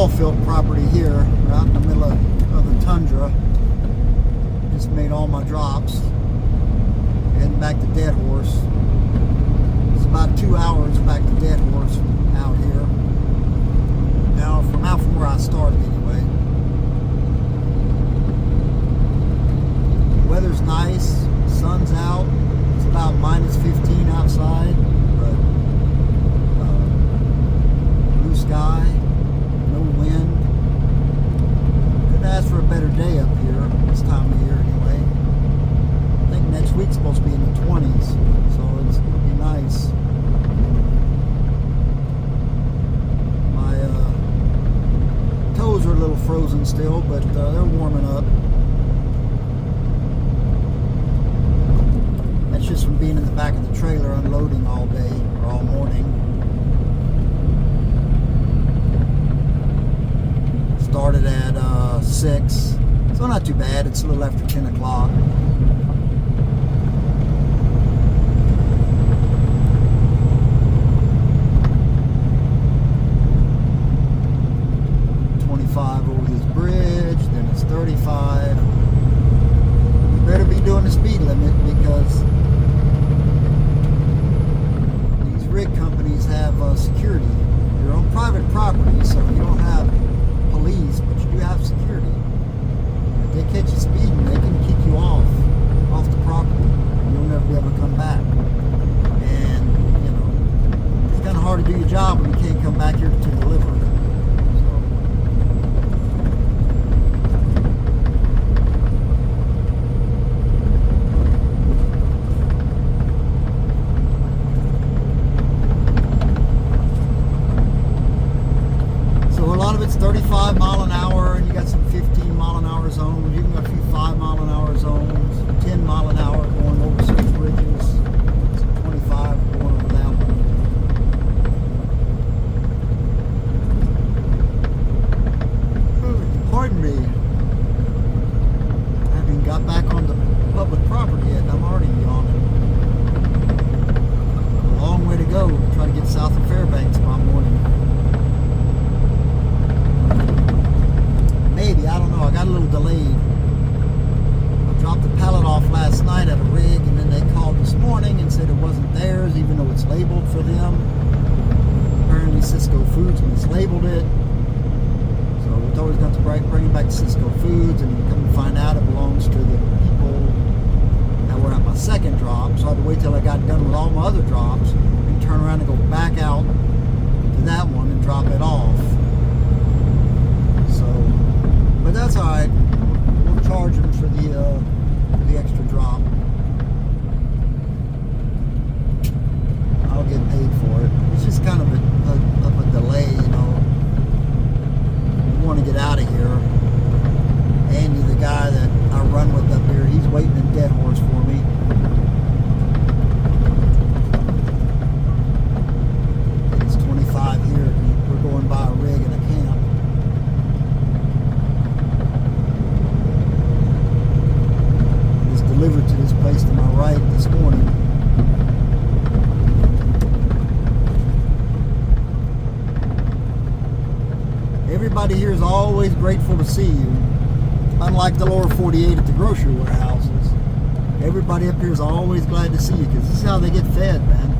ball field property here, right in the middle of the tundra. Just made all my drops. Heading back to Dead Horse. It's about 2 hours back to Dead Horse out here. Now, from out from where I started anyway. Weather's nice, sun's out. It's about minus 15 outside, but blue sky, no wind. Couldn't ask for a better day up here this time of year anyway. I think next week's supposed to be in the 20s, so it'll be nice. My toes are a little frozen still, but they're warming up. That's just from being in the back of the trailer unloading all day or all morning. Started at 6, so not too bad. It's a little after 10 o'clock. Over this bridge, then it's 35. You better be doing the speed limit because these rig companies have security. You're on private property, so you don't have police, but you do have security. If they catch you speeding, they can kick you off the property. You'll never be able to come back. And, you know, it's kind of hard to do your job when you can't come back here to deliver. It's 35 mile an hour, and you got some 15 mile an hour zones. You can got a few 5 mile an hour zones, 10 mile an hour going over some bridges, some 25 going over that one. Pardon me. I haven't got back on the public property yet, and I'm already yawning. A long way to go to try to get south of Fairbanks by morning. Maybe, I don't know, I got a little delayed. I dropped the pallet off last night at a rig, and then they called this morning and said it wasn't theirs, even though it's labeled for them. Apparently Cisco Foods mislabeled it. So we thought we was going to bring it back to Cisco Foods, and come to find out it belongs to the people that were at my second drop. So I had to wait till I got done with all my other drops, and turn around and go back out to that one and drop it off. But that's alright. We'll charge them for the extra drop. I'll get paid for it. It's just kind of a delay, you know. We want to get out of here. Andy, the guy that I run with up here, he's waiting in Dead Horse for me. It's 25 here. We're going by a rig and a camp. Delivered to this place to my right this morning. Everybody here is always grateful to see you. Unlike the lower 48 at the grocery warehouses. Everybody up here is always glad to see you because this is how they get fed, man.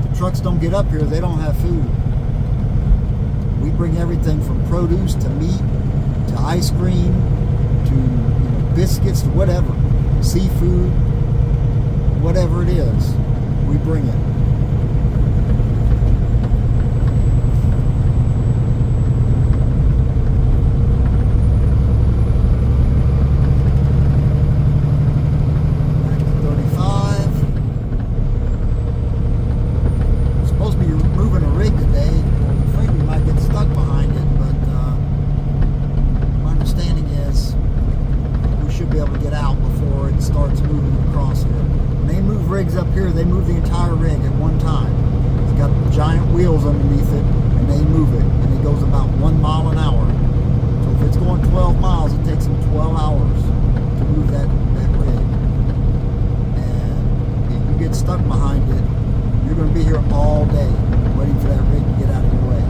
If the trucks don't get up here, they don't have food. We bring everything from produce to meat to ice cream to biscuits to whatever. Seafood, whatever it is, we bring it. Back to 35. We're supposed to be moving a rig today. I'm afraid we might get stuck behind it, but my understanding is we should be able to get out before it starts moving across here. When they move rigs up here, they move the entire rig at one time. It's got giant wheels underneath it, and they move it, and it goes about 1 mile an hour. So if it's going 12 miles, it takes them 12 hours to move that rig. And if you get stuck behind it, you're going to be here all day waiting for that rig to get out of your way.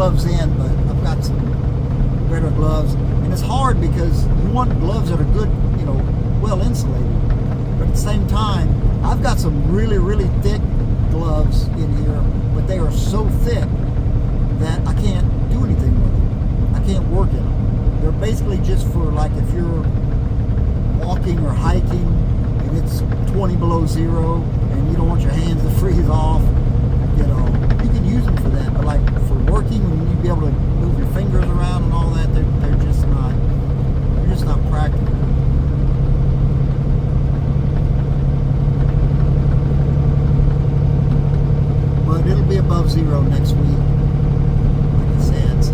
gloves in, but I've got some better gloves. And it's hard because you want gloves that are good, you know, well insulated. But at the same time, I've got some really, really thick gloves in here, but they are so thick that I can't do anything with them. I can't work in them. They're basically just for, like, if you're walking or hiking and it's 20 below zero and you don't want your hands to freeze off, you know, you can use them for that. But like for working, when you be able to move your fingers around and all that, they're just not practical. But it'll be above zero next week, like I said, so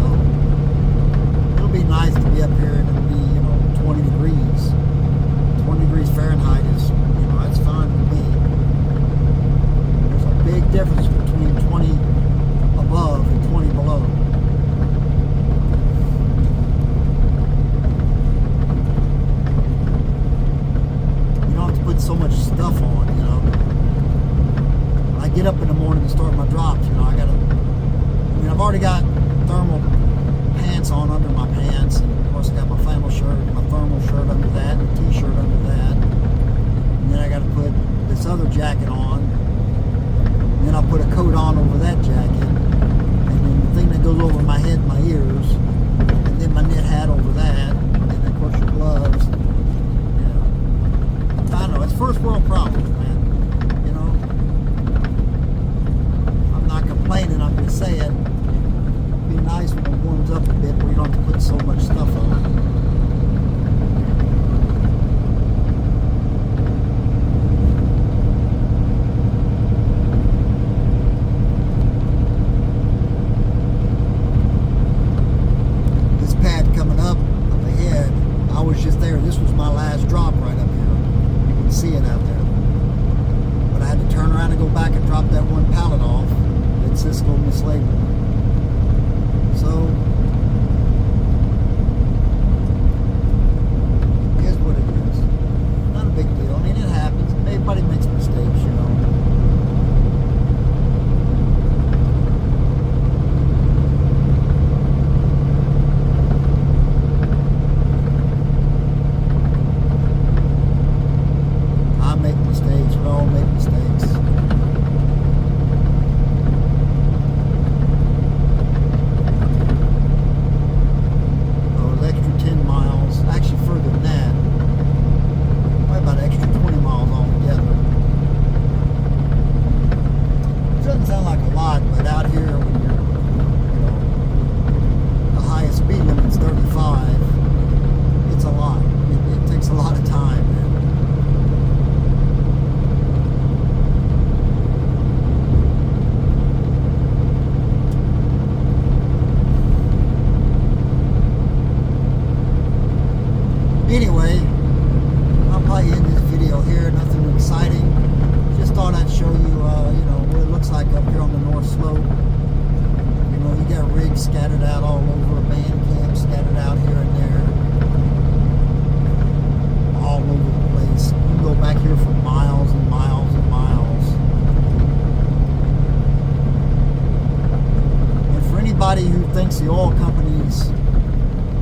it'll be nice to be up here and it'll be, you know, 20 degrees. 20 degrees Fahrenheit is, you know, that's fine with me. There's a big difference between 20 above and 20 below. You don't have to put so much stuff on, you know. When I get up in the morning and start my drops, you know, I've already got thermal pants on under my pants, and of course I got my flannel shirt and my thermal shirt under that, and a t-shirt under that, and then I got to put this other jacket on, and then I'll put a coat on over that jacket, and then the thing that goes over my head and my ears, and then my knit hat over that, and then of course your gloves. Yeah, I know, it's first world problems, man. You know, I'm not complaining, I'm just saying be nice when it warms up a bit where you don't have to put so much stuff on. This pad coming up ahead, I was just there. This was my last drop right up here. You can see it out there. But I had to turn around and go back and drop that one pallet off that Cisco mislabeled. So, here's what it is. Not a big deal. I mean, it happens. Everybody makes mistakes, you know. I make mistakes. We all make mistakes. Anyway, I'll probably end this video here. Nothing exciting. Just thought I'd show you, you know, what it looks like up here on the North Slope. You know, you got rigs scattered out all over, band camps scattered out here and there, all over the place. You can go back here for miles and miles and miles. And for anybody who thinks the oil companies,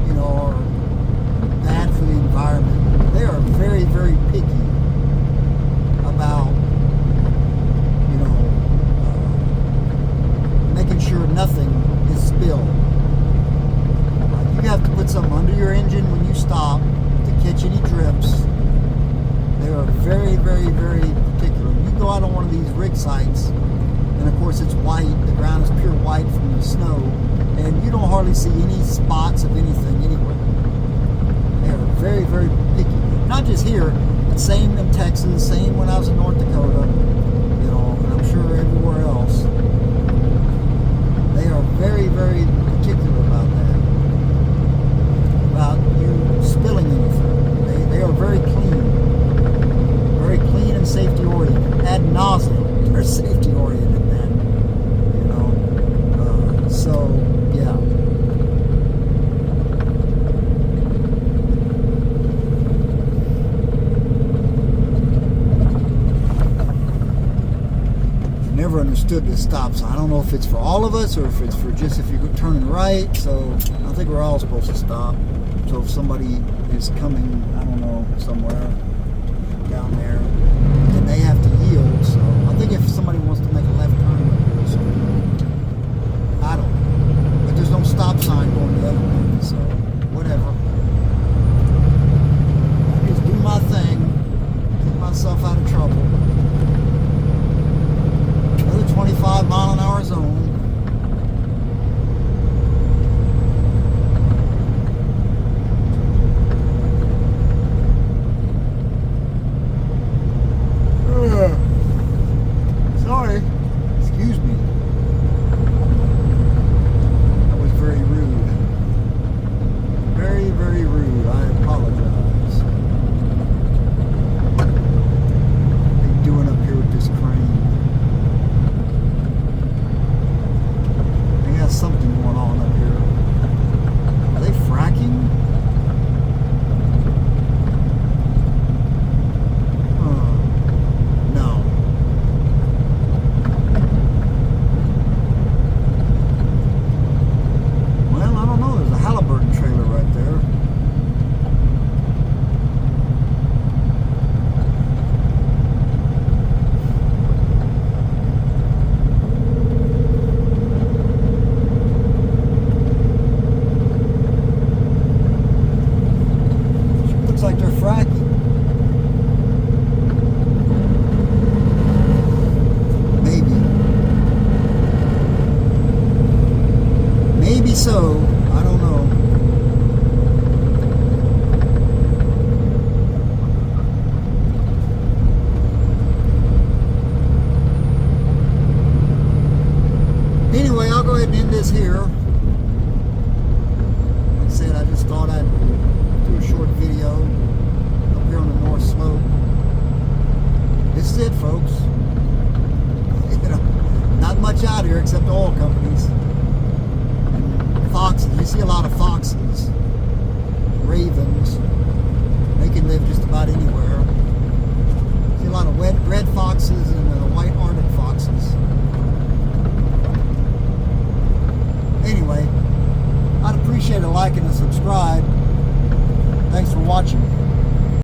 you know, are bad for the environment, they are very, very picky about, you know, making sure nothing is spilled. You have to put something under your engine when you stop to catch any drips. They are very, very, very particular. You go out on one of these rig sites, and of course it's white, the ground is pure white from the snow, and you don't hardly see any spots of anything anywhere. They are very, very picky. Not just here, but same in Texas, same when I was in North Dakota, you know, and I'm sure everywhere else. They are very, very particular about that. About you spilling anything. They are very clean. Very clean and safety oriented. Ad nauseum, they're safety oriented, man. You know. So, yeah. Never understood understood the stop sign. I don't know if it's for all of us or if it's for just if you're turning right. So I think we're all supposed to stop. So if somebody is coming, I don't know, somewhere down there, then they have to yield. So I think if somebody wants to make a left turn up here or something, I don't know. But there's no stop sign going the other way, so whatever. I just do my thing, keep myself out of trouble. Another 25 mile an hour zone. Sorry. Excuse me. That was very rude. Very, very rude. I apologize. What are they doing up here with this crane? They got something going on up here. Are they fracking? Like they're fracking. Maybe. Maybe so. I don't know. Anyway, I'll go ahead and end this here. Like I said, I just thought I'd do a short video up here on the North Slope. This is it, folks. You know, not much out here except oil companies and foxes. You see a lot of foxes, ravens. They can live just about anywhere. You see a lot of red foxes and the white Arctic foxes. Anyway, I'd appreciate a like and a subscribe. Thanks for watching.